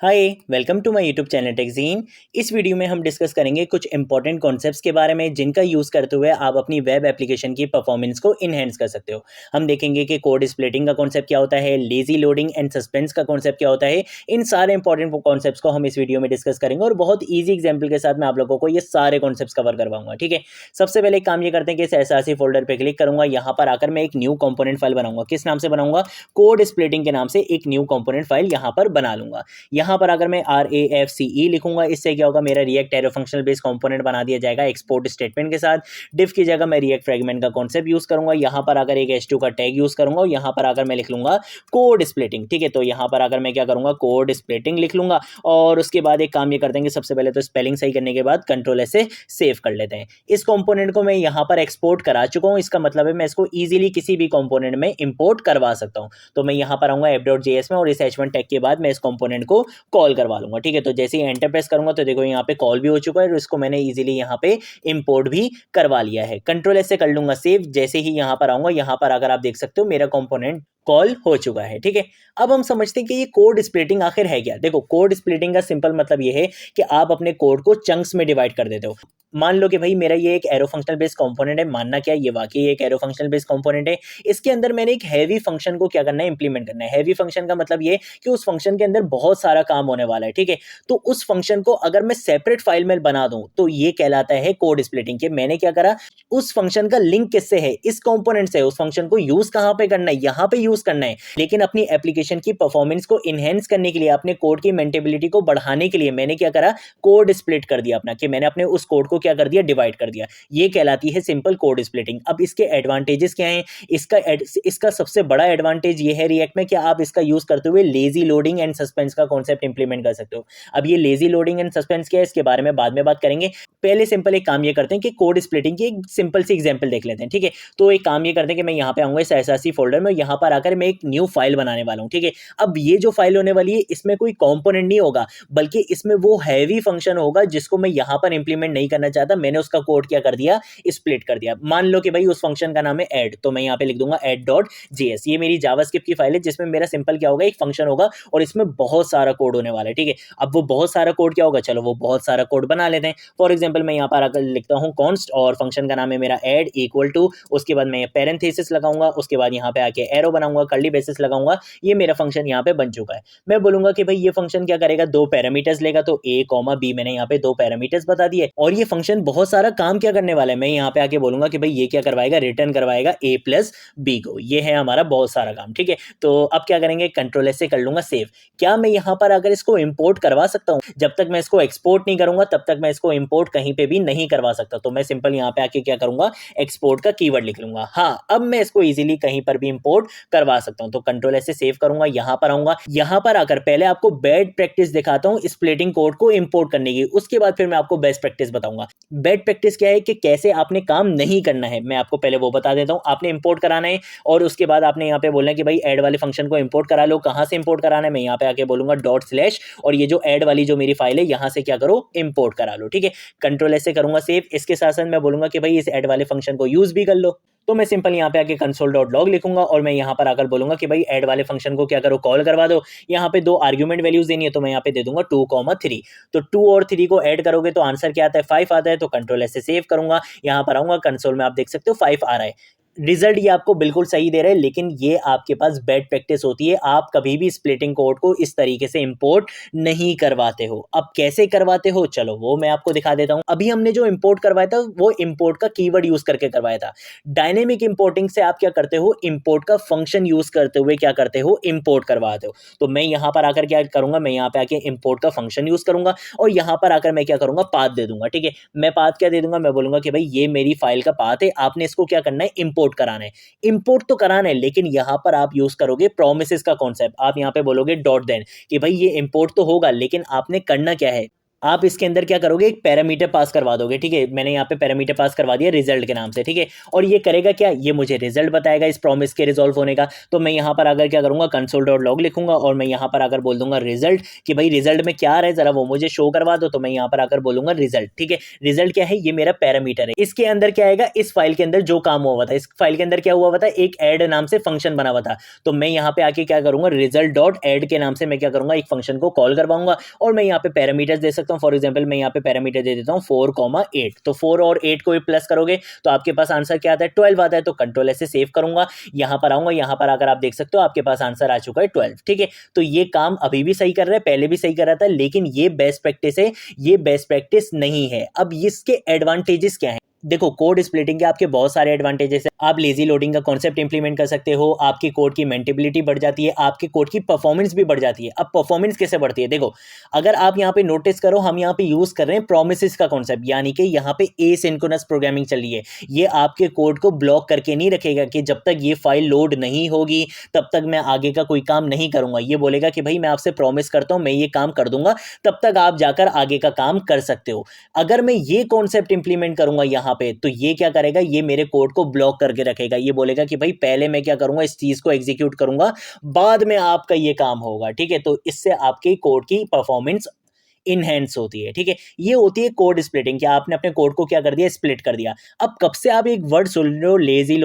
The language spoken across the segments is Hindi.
Hi welcome to my YouTube channel Techgene. इस वीडियो में हम डिस्कस करेंगे कुछ इंपॉर्टेंट कॉन्सेप्ट्स के बारे में जिनका यूज़ करते हुए आप अपनी वेब एप्लीकेशन की परफॉर्मेंस को इनहेंस कर सकते हो। हम देखेंगे कि कोड स्प्लिटिंग का कॉन्सेप्ट क्या होता है, लेजी लोडिंग एंड सस्पेंस का कॉन्सेप्ट क्या होता है। इन सारे इंपॉर्टेंट कॉन्सेप्ट्स को हम इस वीडियो में डिस्कस करेंगे और बहुत ईजी एग्जाम्पल के साथ मैं आप लोगों को ये सारे कॉन्सेप्ट्स कवर करवाऊंगा। ठीक है, सबसे पहले एक काम ये करते हैं कि इस एसआरसी फोल्डर पर क्लिक करूंगा। यहाँ पर आकर मैं एक न्यू कॉम्पोनेंट फाइल बनाऊंगा। किस नाम से बनाऊंगा? कोड स्प्लिटिंग के नाम से एक न्यू कॉम्पोनेंट फाइल यहाँ पर बना लूंगा। यहाँ पर अगर मैं RAFCE लिखूंगा, इससे क्या होगा, मेरा react arrow functional base component बना दिया जाएगा एक्सपोर्ट स्टेटमेंट के साथ। डिफ की जगह मैं रिएक्ट फ्रेगमेंट का कॉन्सेप्ट यूज करूंगा। यहाँ पर अगर एक H2 का टैग यूज करूंगा और यहाँ पर अगर मैं लिख लूंगा कोड स्प्लिटिंग। ठीक है, तो यहाँ पर अगर मैं क्या करूंगा, कोड स्प्लिटिंग लिख लूंगा और उसके बाद एक काम ये कर देंगे, सबसे पहले तो स्पेलिंग सही करने के बाद कंट्रोल से सेव कर लेते हैं। इस कंपोनेंट को मैं यहाँ पर एक्सपोर्ट करा चुका हूँ। इसका मतलब है मैं इसको इजीली किसी भी कंपोनेंट में इंपोर्ट करवा सकता हूँ। तो मैं यहाँ पर आऊंगा app.js में और इस H1 टैग के बाद मैं इस कंपोनेंट को कॉल करवा लूंगा। ठीक है, तो जैसे ही एंटर प्रेस करूंगा तो देखो यहाँ पे कॉल भी हो चुका है और इसको मैंने इजीली यहाँ पे इंपोर्ट भी करवा लिया है। कंट्रोल एस से कर लूंगा सेव। जैसे ही यहाँ पर आऊंगा, यहाँ पर अगर आप देख सकते हो मेरा कंपोनेंट कॉल हो चुका है। ठीक है, अब हम समझते हैं कि ये कोड स्प्लिटिंग आखिर है क्या। देखो, कोड स्प्लिटिंग का सिंपल मतलब ये है कि आप अपने कोड को चंक्स में डिवाइड कर देते हो। मान लो कि भाई मेरा ये एक एरो फंक्शनल बेस्ड कंपोनेंट है। मानना क्या, ये वाकई एक एरो फंक्शनल बेस्ड कंपोनेंट है। इसके अंदर मैंने एक हैवी फंक्शन को क्या करना है, इंप्लीमेंट करना है। हैवी फंक्शन का मतलब ये कि उस फंक्शन के अंदर बहुत सारा काम होने वाला है। ठीक है, तो उस फंक्शन को अगर मैं सेपरेट फाइल में बना दूं तो ये कहलाता है कोड स्प्लिटिंग। के मैंने क्या करा, उस फंक्शन का लिंक किससे है, इस कंपोनेंट से। उस फंक्शन को यूज कहां पे करना है, यहां पे यूज करना है। लेकिन अपनी एप्लीकेशन की परफॉर्मेंस को इनहेंस करने के लिए, अपने कोड की मेंटेबिलिटी को बढ़ाने के लिए मैंने क्या करा, कोड स्प्लिट कर दिया अपना, कि मैंने अपने उस कोड को क्या कर दिया, डिवाइड कर दिया। ये कहलाती है सिंपल कोड स्प्लिटिंग। अब इसके एडवांटेजेस क्या हैं? इसका सबसे बड़ा एडवांटेज ये है रिएक्ट में कि आप इसका यूज करते हुए लेजी लोडिंग एंड सस्पेंस का कॉन्सेप्ट इंप्लीमेंट कर सकते हो। अब ये लेजी लोडिंग एंड सस्पेंस क्या है, इसके बारे में बाद में बात करेंगे। पहले सिंपल एक काम ये करते हैं कि कोड स्प्लिटिंग की एक सिंपल सी एग्जांपल देख लेते हैं। ठीक है, तो एक काम ये करते हैं कि मैं यहाँ पे आऊंगा इस एसआरसी फोल्डर में, यहाँ पर आकर मैं एक न्यू फाइल बनाने वाला हूँ। ठीक है, अब ये जो फाइल होने वाली है इसमें कोई कंपोनेंट नहीं होगा, बल्कि इसमें वो हैवी फंक्शन होगा जिसको मैं यहाँ पर इंप्लीमेंट नहीं करना चाहता। मैंने उसका कोड क्या कर दिया, स्प्लिट कर दिया। मान लो कि भाई उस फंक्शन का नाम है ऐड, तो मैं यहाँ पे लिख दूंगा add.js। ये मेरी जावास्क्रिप्ट की फाइल है जिसमें मेरा सिंपल क्या होगा, एक फंक्शन होगा और इसमें बहुत सारा कोड होने वाला है। ठीक है, अब वो बहुत सारा कोड क्या होगा, चलो वो बहुत सारा कोड बना लेते हैं। फॉर एग्जाम्पल मैं यहाँ पर आकर लिखता हूँ कॉन्स्ट और फंक्शन का नाम है मेरा ऐड इक्वल टू, उसके बाद मैं पैरेंथेसिस लगाऊंगा, उसके बाद यहाँ पे आके एरो बनाऊंगा, कर्ली ब्रेसेस लगाऊंगा। ये मेरा फंक्शन यहाँ पे बन चुका है। मैं बोलूंगा कि भाई ये फंक्शन क्या करेगा, दो पैरामीटर्स लेगा, तो a, b मैंने यहाँ पे दो पैरामीटर्स बता दिए। और ये फंक्शन बहुत सारा काम क्या करने वाला है, मैं यहाँ पे आके बोलूंगा कि भाई ये क्या करवाएगा, रिटर्न करवाएगा a प्लस b को। ये है हमारा बहुत सारा काम। ठीक है, तो अब क्या करेंगे, कंट्रोल एस से कर लूंगा सेव। क्या मैं यहाँ पर अगर इसको इंपोर्ट करवा सकता हूँ? जब तक मैं इसको एक्सपोर्ट नहीं करूंगा तब तक मैं इसको इंपोर्ट कहीं पे भी नहीं करवा सकता। तो मैं सिंपल यहाँ पे आके क्या करूंगा, एक्सपोर्ट का कीवर्ड लिख लूंगा। हाँ, अब मैं इसको इजीली कहीं पर भी इंपोर्ट करवा सकता हूँ। तो कंट्रोल एस से सेव करूंगा, यहाँ पर आऊंगा। यहाँ पर आकर पहले आपको बैड प्रैक्टिस दिखाता हूँ स्प्लिटिंग कोड को इंपोर्ट करने की, उसके बाद फिर मैं आपको बेस्ट प्रैक्टिस बताऊंगा। बैड प्रैक्टिस क्या है कि कैसे आपने काम नहीं करना है, मैं आपको पहले वो बता देता हूँ। आपने इंपोर्ट कराना है और उसके बाद आपने यहाँ पे बोलना है कि भाई ऐड वाले फंक्शन को इंपोर्ट करा लो। कहाँ से इंपोर्ट कराना है, मैं यहाँ पे आके बोलूंगा डॉट स्लैश, और ये जो ऐड वाली जो मेरी फाइल है यहाँ से क्या करो, इंपोर्ट करा लो। ठीक है, कंट्रोल एस से करूंगा सेव। इसके साथ साथ मैं बोलूंगा कि भाई इस ऐड वाले फंक्शन को यूज भी कर लो। तो मैं सिंपल यहाँ पे आके console.log लिखूंगा और मैं यहाँ पर आकर बोलूंगा कि भाई ऐड वाले फंक्शन को क्या करो, कॉल करवा दो। यहाँ पे दो आर्ग्यूमेंट वैल्यूज देनी है, तो मैं यहाँ पे दे दूंगा 2, 3। तो 2 और 3 को ऐड करोगे तो आंसर क्या आता है, 5 आता है। तो कंट्रोल एस से सेव करूंगा, यहाँ पर आऊंगा, कंसोल में आप देख सकते हो 5 आ रहा है। रिजल्ट ये आपको बिल्कुल सही दे रहे हैं, लेकिन ये आपके पास बैड प्रैक्टिस होती है। आप कभी भी स्प्लिटिंग कोड को इस तरीके से इंपोर्ट नहीं करवाते हो। अब कैसे करवाते हो, चलो वो मैं आपको दिखा देता हूं। अभी हमने जो इंपोर्ट करवाया था वो इंपोर्ट का कीवर्ड यूज करके करवाया था। डायनेमिक इंपोर्टिंग से आप क्या करते हो, इंपोर्ट का फंक्शन यूज करते हुए क्या करते हो, इंपोर्ट करवाते हो। तो मैं यहाँ पर आकर क्या करूंगा, मैं यहाँ पे आके इंपोर्ट का फंक्शन यूज करूंगा और यहाँ पर आकर मैं क्या करूंगा, पाथ दे दूंगा। ठीक है, मैं पाथ क्या दे दूंगा, मैं बोलूंगा कि भाई ये मेरी फाइल का पाथ है, आपने इसको क्या करना है, इंपोर्ट कराना है। इंपोर्ट तो कराना है, लेकिन यहां पर आप यूज करोगे प्रोमिसेस का कॉन्सेप्ट। आप यहां पे बोलोगे डॉट देन, कि भाई ये इंपोर्ट तो होगा लेकिन आपने करना क्या है, आप इसके अंदर क्या करोगे, एक पैरामीटर पास करवा दोगे, ठीक है। मैंने यहाँ पे पैरामीटर पास करवा दिया रिजल्ट के नाम से, ठीक है। और ये करेगा क्या, ये मुझे रिजल्ट बताएगा इस प्रॉमिस के रिजॉल्व होने का। तो मैं यहाँ पर अगर क्या करूँगा, console.log लिखूंगा और मैं यहाँ पर अगर बोल दूंगा रिजल्ट, कि भाई रिजल्ट में क्या आ रहा है जरा वो मुझे शो करवा दो, तो मैं यहाँ पर आकर बोलूंगा रिजल्ट, ठीक है। रिजल्ट क्या है, ये मेरा पैरामीटर है। इसके अंदर क्या आएगा, इस फाइल के अंदर जो काम हुआ था, इस फाइल के अंदर क्या हुआ था, एक ऐड नाम से फंक्शन बना हुआ था। तो मैं यहाँ पे आके क्या करूंगा, रिजल्ट डॉट ऐड के नाम से मैं क्या करूंगा, एक फंक्शन को कॉल करवाऊंगा और मैं यहाँ पे पैरामीटर्स दे सकता हूँ। फॉर एग्जाम्पल मैं यहाँ पे पैरामीटर दे देता हूँ 4,8। तो 4 और 8 को प्लस करोगे तो आपके पास आंसर क्या आता है, 12 आता है। तो कंट्रोल एस से सेव करूंगा, यहाँ पर आऊंगा, यहाँ पर अगर आप देख सकते हो आपके पास आंसर आ चुका है 12, ठीक है। तो ये काम अभी भी सही कर रहा है, पहले भी सही कर रहा था, लेकिन ये बेस्ट प्रैक्टिस है, ये बेस्ट प्रैक्टिस नहीं है। अब इसके एडवांटेजेस क्या है, देखो कोड स्प्लिटिंग के आपके बहुत सारे एडवांटेजेस है। आप लेजी लोडिंग का कॉन्सेप्ट इंप्लीमेंट कर सकते हो, आपकी कोड की मेंटेबिलिटी बढ़ जाती है, आपके कोड की परफॉर्मेंस भी बढ़ जाती है। अब परफॉर्मेंस कैसे बढ़ती है, देखो अगर आप यहाँ पे नोटिस करो, हम यहाँ पे यूज कर रहे हैं प्रोमिसेस का कॉन्सेप्ट, यानी कि यहाँ पे एसिंक्रोनस प्रोग्रामिंग चल रही है। ये आपके कोड को ब्लॉक करके नहीं रखेगा कि जब तक ये फाइल लोड नहीं होगी तब तक मैं आगे का कोई काम नहीं करूंगा। ये बोलेगा कि भाई मैं आपसे प्रॉमिस करता हूं मैं ये काम कर दूंगा, तब तक आप जाकर आगे का काम कर सकते हो। अगर मैं ये कॉन्सेप्ट इंप्लीमेंट करूंगा यहाँ पे, तो ये क्या करेगा, ये मेरे कोड को ब्लॉक करके रखेगा। ये बोलेगा कि भाई पहले मैं क्या करूंगा, इस चीज को एग्जीक्यूट करूंगा, बाद में आपका ये काम होगा, ठीक है। तो इससे आपके कोड की परफॉर्मेंस इनहेंस होती है, ठीक है। ये होती है कोड स्प्लिटिंग, क्या आपने अपने कोड को क्या कर दिया, स्प्लिट कर दिया। अब कब से आप एक वर्ड सुन रहे हो, लेजी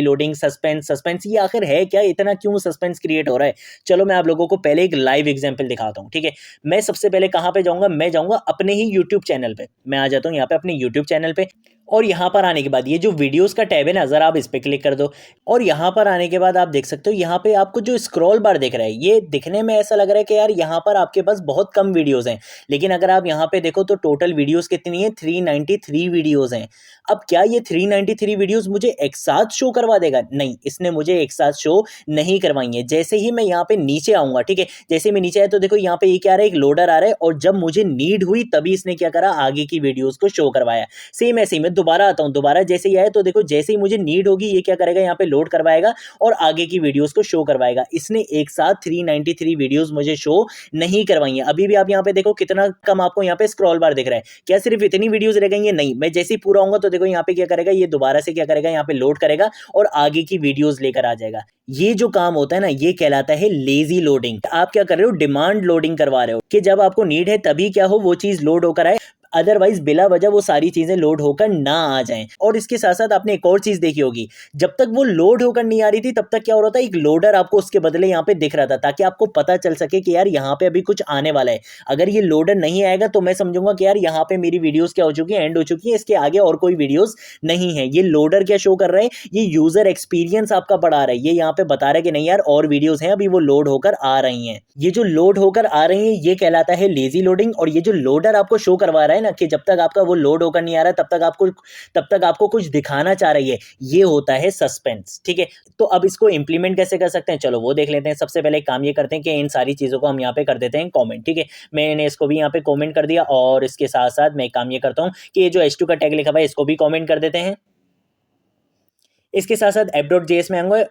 लोडिंग, सस्पेंस। सस्पेंस ये आखिर है क्या, इतना क्यों सस्पेंस क्रिएट हो रहा है। चलो मैं आप लोगों को पहले एक लाइव एग्जांपल दिखाता हूं, ठीक है। मैं सबसे पहले कहां पे जाऊंगा, मैं जाऊंगा अपने ही यूट्यूब चैनल पे। मैं आ जाता हूं यहाँ पे अपने यूट्यूब चैनल पे, और यहाँ पर आने के बाद ये जो वीडियोस का टैब है ना, जरा आप इस पे क्लिक कर दो। और यहाँ पर आने के बाद आप देख सकते हो, यहाँ पे आपको जो स्क्रॉल बार दिख रहा है, ये दिखने में ऐसा लग रहा है कि यार यहाँ पर आपके पास बहुत कम वीडियोस हैं, लेकिन अगर आप यहाँ पे देखो तो टोटल वीडियोस कितनी है, 393 वीडियोस हैं। अब क्या ये 393 वीडियोस मुझे एक साथ शो करवा देगा, नहीं, इसने मुझे एक साथ शो नहीं करवाएंगे। जैसे ही मैं यहाँ पे नीचे आऊंगा, ठीक है, जैसे मैं नीचे आया तो देखो यहाँ पे ये क्या आ रहा है, एक लोडर आ रहा है, और जब मुझे नीड हुई तभी इसने क्या करा, आगे की वीडियोस को शो करवाया। सेम ऐसे ही मैं दोबारा आता हूँ, दोबारा जैसे ही आया तो देखो जैसे ही मुझे नीड होगी ये क्या करेगा, यहाँ पे लोड करवाएगा और आगे की वीडियोस को शो करवाएगा। इसने एक साथ 393 वीडियोस मुझे शो नहीं करवाई है। अभी भी आप यहाँ पे देखो कितना कम आपको यहाँ पे स्क्रॉल बार दिख रहा है, क्या सिर्फ इतनी वीडियोस रह गई है, नहीं। मैं जैसे ही पूरा होऊंगा तो देखो यहाँ पे क्या करेगा, ये दोबारा से क्या करेगा, यहाँ पे लोड करेगा और आगे की वीडियोस लेकर आ जाएगा। ये जो काम होता है ना, ये कहलाता है लेजी लोडिंग। आप क्या कर रहे हो, डिमांड लोडिंग करवा रहे हो कि जब आपको नीड है तभी क्या हो, वो चीज लोड होकर आए, अदरवाइज बिला वजह वो सारी चीजें लोड होकर ना आ जाएं। और इसके साथ साथ आपने एक और चीज देखी होगी, जब तक वो लोड होकर नहीं आ रही थी तब तक क्या हो रहा था, एक लोडर आपको उसके बदले यहाँ पे दिख रहा था, ताकि आपको पता चल सके कि यार यहाँ पे अभी कुछ आने वाला है। अगर ये लोडर नहीं आएगा तो मैं समझूंगा कि यार यहाँ पे मेरी वीडियोस क्या हो चुकी है, एंड हो चुकी है, इसके आगे और कोई वीडियोस नहीं है। ये लोडर क्या शो कर रहा है, ये यूजर एक्सपीरियंस आपका बढ़ा रहा है। ये यहाँ पे बता रहा है कि नहीं यार और वीडियोस हैं, अभी वो लोड होकर आ रही हैं। ये जो लोड होकर आ रही हैं ये कहलाता है लेजी लोडिंग। और ये जो लोडर आपको शो करवा रहा है ना, कि जब तक आपका वो लोड होकर नहीं आ रहा तब तक आपको कुछ दिखाना चाह रही है, ये होता है सस्पेंस, ठीक है। तो अब इसको इंप्लीमेंट कैसे कर सकते हैं, चलो वो देख लेते हैं। सबसे पहले काम ये करते हैं कि इन सारी चीजों को हम यहाँ पे कर देते हैं कमेंट, ठीक है। मैंने इसको भी यहाँ पे कमेंट कर दिया, और इसके साथ साथ मैं काम ये करता हूँ कि ये जो h2 का टैग लिखा हुआ है इसको भी कमेंट कर देते हैं। इसके साथ साथ app.js में आऊंगा,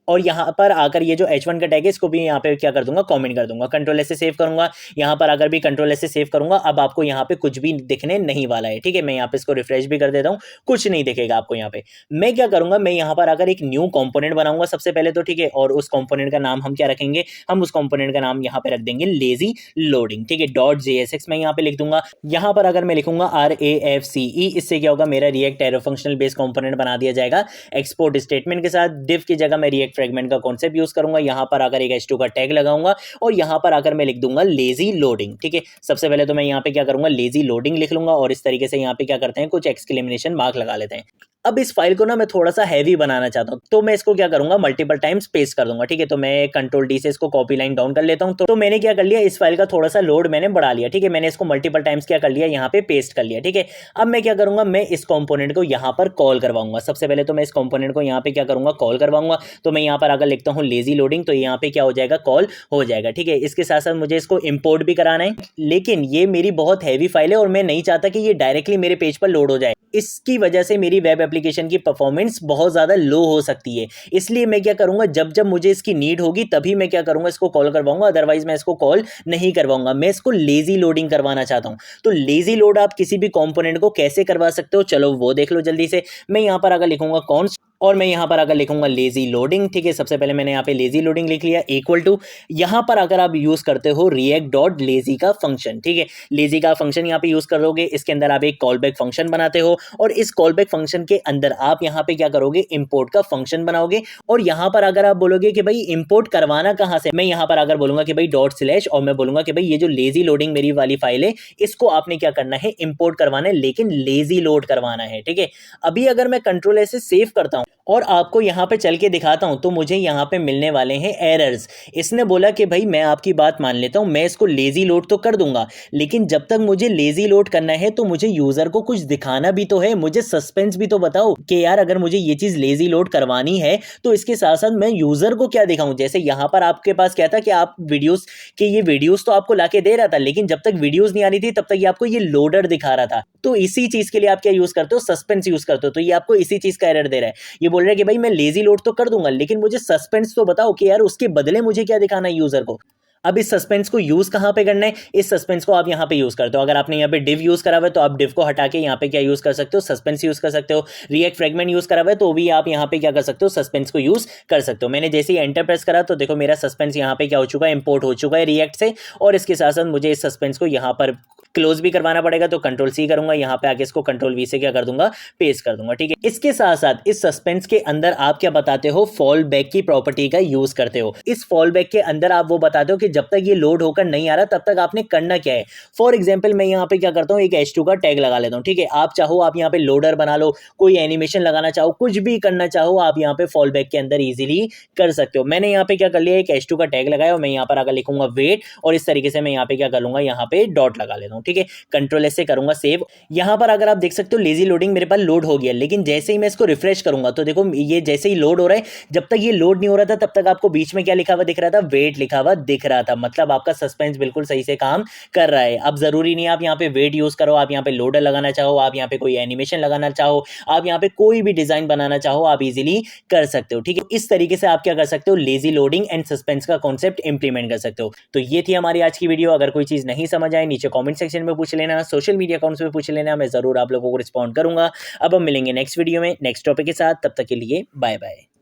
और यहाँ पर आकर ये जो h1 का टैग है इसको भी यहाँ पे क्या कर दूंगा, कमेंट कर दूंगा। कंट्रोल एस से सेव करूंगा, यहाँ पर आकर भी कंट्रोल एस से सेव करूंगा। अब आपको यहाँ पे कुछ भी दिखने नहीं वाला है, ठीक है। मैं यहाँ पे इसको रिफ्रेश भी कर देता हूँ, कुछ नहीं दिखेगा आपको यहाँ पे। मैं क्या करूंगा, मैं यहाँ पर आकर एक न्यू कंपोनेंट बनाऊंगा सबसे पहले तो, ठीक है। और उस कंपोनेंट का नाम हम क्या रखेंगे, हम उस कंपोनेंट का नाम यहाँ पे रख देंगे लेजी लोडिंग, ठीक है। .jsx मैं यहाँ पे लिख दूंगा। यहाँ पर अगर मैं लिखूंगा RAFCE, इससे क्या होगा, मेरा react arrow functional base component बना दिया जाएगा एक्सपोर्ट स्टेटमेंट के साथ। डिव की जगह मैं रिएक्ट फ्रेगमेंट का कॉन्सेप्ट यूज करूंगा, यहां पर आकर एक h2 का टैग लगाऊंगा और यहां पर आकर मैं लिख दूंगा लेजी लोडिंग, ठीक है। सबसे पहले तो मैं यहां पे क्या करूंगा, लेजी लोडिंग लिख लूंगा, और इस तरीके से यहां पे क्या करते हैं, कुछ एक्सक्लेमेशन मार्क लगा लेते हैं। अब इस फाइल को ना मैं थोड़ा सा हैवी बनाना चाहता हूं, तो मैं इसको क्या करूंगा, मल्टीपल टाइम्स पेस्ट कर दूंगा, ठीक है। तो मैं कंट्रोल डी से इसको कॉपी लाइन डाउन कर लेता हूं। तो मैंने क्या कर लिया, इस फाइल का थोड़ा सा लोड मैंने बढ़ा लिया, ठीक है। मैंने इसको मल्टीपल टाइम्स क्या कर लिया, यहाँ पे पेस्ट कर लिया, ठीक है। अब मैं क्या करूंगा, मैं इस कंपोनेंट को यहाँ पर कॉल करवाऊंगा। सबसे पहले तो मैं इस कंपोनेंट को यहाँ पे क्या करूंगा, कॉल करवाऊंगा। तो मैं यहाँ पर अगर लिखता हूँ लेजी लोडिंग, तो यहाँ पे क्या हो जाएगा, कॉल हो जाएगा, ठीक है। इसके साथ साथ मुझे इसको इंपोर्ट भी कराना है, लेकिन ये मेरी बहुत हैवी फाइल है और मैं नहीं चाहता कि ये डायरेक्टली मेरे पेज पर लोड हो जाए। इसकी वजह से मेरी वेब एप्लीकेशन की परफॉर्मेंस बहुत ज़्यादा लो हो सकती है। इसलिए मैं क्या करूँगा, जब जब मुझे इसकी नीड होगी तभी मैं क्या करूँगा, इसको कॉल करवाऊँगा, अदरवाइज़ मैं इसको कॉल नहीं करवाऊँगा। मैं इसको लेज़ी लोडिंग करवाना चाहता हूँ। तो लेज़ी लोड आप किसी भी कंपोनेंट को कैसे करवा सकते हो, चलो वो देख लो जल्दी से। मैं यहाँ पर अगर लिखूँगा कॉन्स्ट और मैं यहाँ पर अगर लिखूंगा लेजी लोडिंग, ठीक है, सबसे पहले मैंने यहाँ पे लेजी लोडिंग लिख लिया, इक्वल टू यहाँ पर अगर आप यूज करते हो रिएक्ट डॉट लेजी का फंक्शन, ठीक है, लेजी का फंक्शन यहाँ पे यूज करोगे, इसके अंदर आप एक कॉल बैक फंक्शन बनाते हो और इस कॉल बैक फंक्शन के अंदर आप यहाँ पे क्या करोगे, इंपोर्ट का फंक्शन बनाओगे। और यहाँ पर अगर आप बोलोगे कि भाई इंपोर्ट करवाना कहाँ से, मैं यहाँ पर अगर बोलूंगा कि भाई डॉट स्लैश और मैं बोलूंगा कि भाई ये जो लेजी लोडिंग मेरी वाली फाइल है इसको आपने क्या करना है, इंपोर्ट करवाना है, लेकिन लेजी लोड करवाना है, ठीक है। अभी अगर मैं कंट्रोल ऐसे सेव करता हूं और आपको यहाँ पे चल के दिखाता हूं तो मुझे यहाँ पे मिलने वाले हैं एरर्स। इसने बोला कि भाई मैं आपकी बात मान लेता हूं, मैं इसको लेजी लोड तो कर दूंगा, लेकिन जब तक मुझे लेजी लोड करना है तो मुझे यूजर को कुछ दिखाना भी तो है, मुझे सस्पेंस भी तो बताओ कि यार अगर मुझे ये चीज लेजी लोड करवानी है तो इसके साथ साथ मैं यूजर को क्या दिखाऊं। जैसे यहाँ पर आपके पास क्या था कि आप वीडियोस के ये वीडियोस तो आपको लाके दे रहा था, लेकिन जब तक वीडियोस नहीं आ रही थी तब तक ये आपको ये लोडर दिखा रहा था। तो इसी चीज के लिए आप क्या यूज करते हो, सस्पेंस यूज करते हो। तो ये आपको इसी चीज का एरर दे रहा है। ये बोल रहा है कि भाई मैं लेजी लोड तो कर दूंगा, लेकिन मुझे सस्पेंस तो बताओ कि यार उसके बदले मुझे क्या दिखाना है यूजर को। अब इस सस्पेंस को यूज कहां पे करना है, इस सस्पेंस को आप यहां पे यूज करते हो। अगर आपने यहां पे डिव यूज करा हुआ है तो आप डिव को हटा के यहां पे क्या यूज कर सकते हो, सस्पेंस यूज कर सकते हो। रिएक्ट फ्रेगमेंट यूज करा हुआ है तो भी आप यहां पे क्या कर सकते हो, सस्पेंस को यूज कर सकते हो। मैंने जैसे ही एंटर प्रेस करा तो देखो मेरा सस्पेंस यहां पे क्या हो चुका है, इंपोर्ट हो चुका है रिएक्ट से। और इसके साथ साथ मुझे इस सस्पेंस को यहां पर क्लोज भी करवाना पड़ेगा, तो कंट्रोल सी करूंगा, यहां पे आके इसको कंट्रोल वी से क्या कर दूंगा, पेस्ट कर दूंगा, ठीक है। इसके साथ साथ इस सस्पेंस के अंदर आप क्या बताते हो, फॉल बैक की प्रॉपर्टी का यूज करते हो। इस फॉल बैक के अंदर आप वो बताते हो कि जब तक ये लोड होकर नहीं आ रहा तब तक आपने करना क्या है। फॉर एग्जाम्पल मैं यहाँ पे क्या करता हूँ, एक H2 का टैग लगा लेता हूँ, ठीक है। आप चाहो आप यहाँ पे लोडर बना लो, कोई एनिमेशन लगाना चाहो, कुछ भी करना चाहो आप यहाँ पे फॉल बैक के अंदर इजीली कर सकते हो। मैंने यहाँ पे क्या कर लिया, एक H2 का टैग लगाया और मैं यहाँ पर अगर लिखूंगा वेट और इस तरीके से मैं यहाँ पे क्या कर लूंगा, यहाँ पे डॉट लगा लेता हूँ, ठीक है। कंट्रोल ऐसे करूंगा सेव। यहां पर अगर आप देख सकते हो लेजी लोडिंग मेरे पास लोड हो गया, लेकिन जैसे ही मैं इसको रिफ्रेश करूंगा तो देखो ये जैसे ही लोड हो रहा है, जब तक ये लोड नहीं हो रहा था तब तक आपको बीच में क्या लिखा हुआ दिख रहा था, वेट लिखा हुआ दिख रहा था। मतलब आपका सस्पेंस बिल्कुल सही से काम कर रहा है। अब जरूरी नहीं आप यहाँ पे वेट यूज करो, आप यहाँ पे लोडर लगाना चाहो, आप यहाँ पे कोई एनिमेशन लगाना चाहो, आप यहाँ पे कोई भी डिजाइन बनाना चाहो, आप इजीली कर सकते हो, ठीक है। इस तरीके से आप क्या कर सकते हो, लेजी लोडिंग एंड सस्पेंस का कॉन्सेप्ट इंप्लीमेंट कर सकते हो। तो ये थी हमारी आज की वीडियो। अगर कोई चीज नहीं समझ आए नीचे कॉमेंट सेक्शन में पूछ लेना, सोशल मीडिया अकाउंट्स में पूछ लेना, मैं जरूर आप लोगों को रिस्पॉन्ड करूंगा। अब हम मिलेंगे नेक्स्ट वीडियो में नेक्स्ट टॉपिक के साथ, तब तक के लिए बाय बाय।